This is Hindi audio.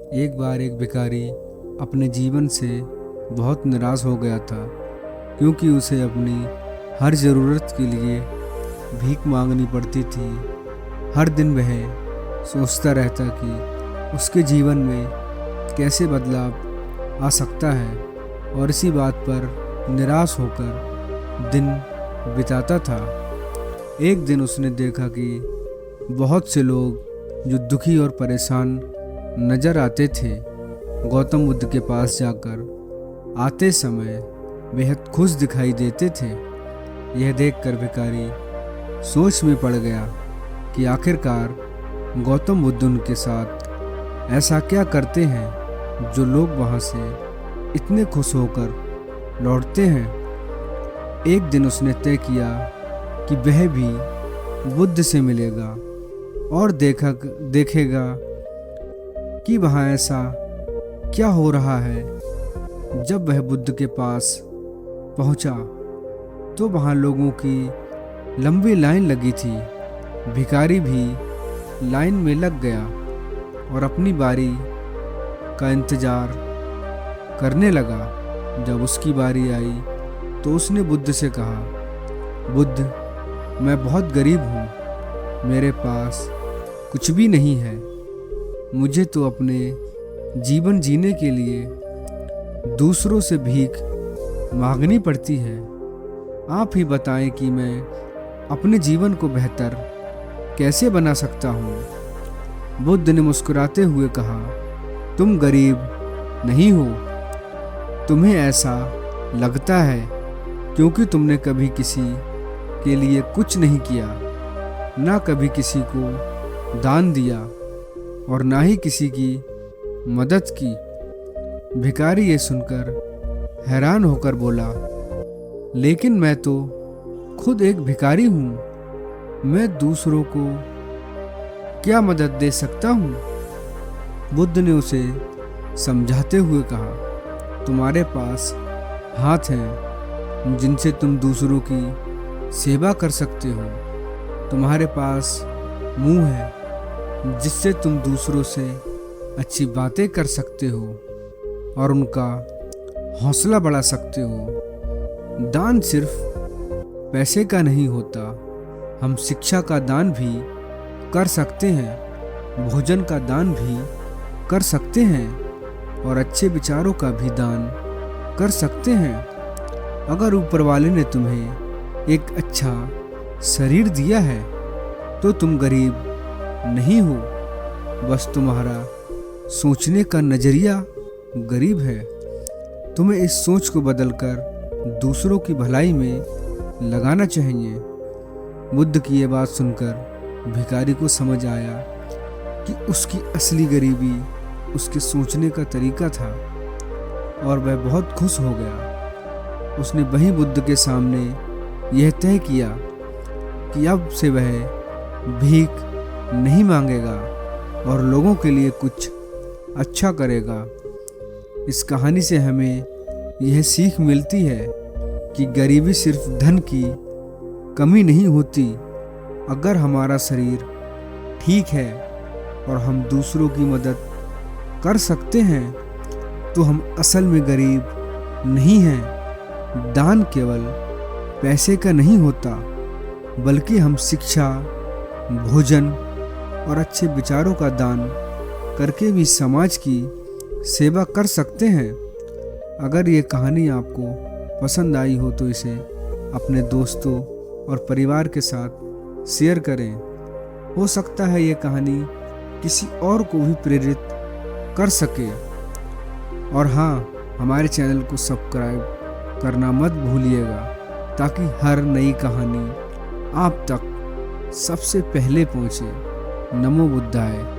एक बार एक भिखारी अपने जीवन से बहुत निराश हो गया था, क्योंकि उसे अपनी हर ज़रूरत के लिए भीख मांगनी पड़ती थी। हर दिन वह सोचता रहता कि उसके जीवन में कैसे बदलाव आ सकता है, और इसी बात पर निराश होकर दिन बिताता था। एक दिन उसने देखा कि बहुत से लोग जो दुखी और परेशान नज़र आते थे, गौतम बुद्ध के पास जाकर आते समय बेहद खुश दिखाई देते थे। यह देखकर भिखारी सोच में पड़ गया कि आखिरकार गौतम बुद्ध उनके साथ ऐसा क्या करते हैं जो लोग वहाँ से इतने खुश होकर लौटते हैं। एक दिन उसने तय किया कि वह भी बुद्ध से मिलेगा और देखेगा कि वहाँ ऐसा क्या हो रहा है। जब वह बुद्ध के पास पहुँचा तो वहाँ लोगों की लंबी लाइन लगी थी। भिखारी भी लाइन में लग गया और अपनी बारी का इंतज़ार करने लगा। जब उसकी बारी आई तो उसने बुद्ध से कहा, बुद्ध, मैं बहुत गरीब हूँ, मेरे पास कुछ भी नहीं है। मुझे तो अपने जीवन जीने के लिए दूसरों से भीख मांगनी पड़ती है। आप ही बताएं कि मैं अपने जीवन को बेहतर कैसे बना सकता हूँ। बुद्ध ने मुस्कुराते हुए कहा, तुम गरीब नहीं हो, तुम्हें ऐसा लगता है क्योंकि तुमने कभी किसी के लिए कुछ नहीं किया, ना कभी किसी को दान दिया और ना ही किसी की मदद की। भिखारी ये सुनकर हैरान होकर बोला, लेकिन मैं तो खुद एक भिखारी हूँ, मैं दूसरों को क्या मदद दे सकता हूँ। बुद्ध ने उसे समझाते हुए कहा, तुम्हारे पास हाथ हैं जिनसे तुम दूसरों की सेवा कर सकते हो, तुम्हारे पास मुंह है जिससे तुम दूसरों से अच्छी बातें कर सकते हो और उनका हौसला बढ़ा सकते हो। दान सिर्फ पैसे का नहीं होता, हम शिक्षा का दान भी कर सकते हैं, भोजन का दान भी कर सकते हैं और अच्छे विचारों का भी दान कर सकते हैं। अगर ऊपर वाले ने तुम्हें एक अच्छा शरीर दिया है तो तुम गरीब नहीं हो, बस तुम्हारा सोचने का नज़रिया गरीब है। तुम्हें इस सोच को बदलकर दूसरों की भलाई में लगाना चाहिए। बुद्ध की ये बात सुनकर भिखारी को समझ आया कि उसकी असली गरीबी उसके सोचने का तरीका था और वह बहुत खुश हो गया। उसने वहीं बुद्ध के सामने यह तय किया कि अब से वह भीख नहीं मांगेगा और लोगों के लिए कुछ अच्छा करेगा। इस कहानी से हमें यह सीख मिलती है कि गरीबी सिर्फ धन की कमी नहीं होती। अगर हमारा शरीर ठीक है और हम दूसरों की मदद कर सकते हैं तो हम असल में गरीब नहीं हैं। दान केवल पैसे का नहीं होता, बल्कि हम शिक्षा, भोजन और अच्छे विचारों का दान करके भी समाज की सेवा कर सकते हैं। अगर ये कहानी आपको पसंद आई हो तो इसे अपने दोस्तों और परिवार के साथ शेयर करें। हो सकता है ये कहानी किसी और को भी प्रेरित कर सके। और हाँ, हमारे चैनल को सब्सक्राइब करना मत भूलिएगा ताकि हर नई कहानी आप तक सबसे पहले पहुँचे। नमो बुद्धाय।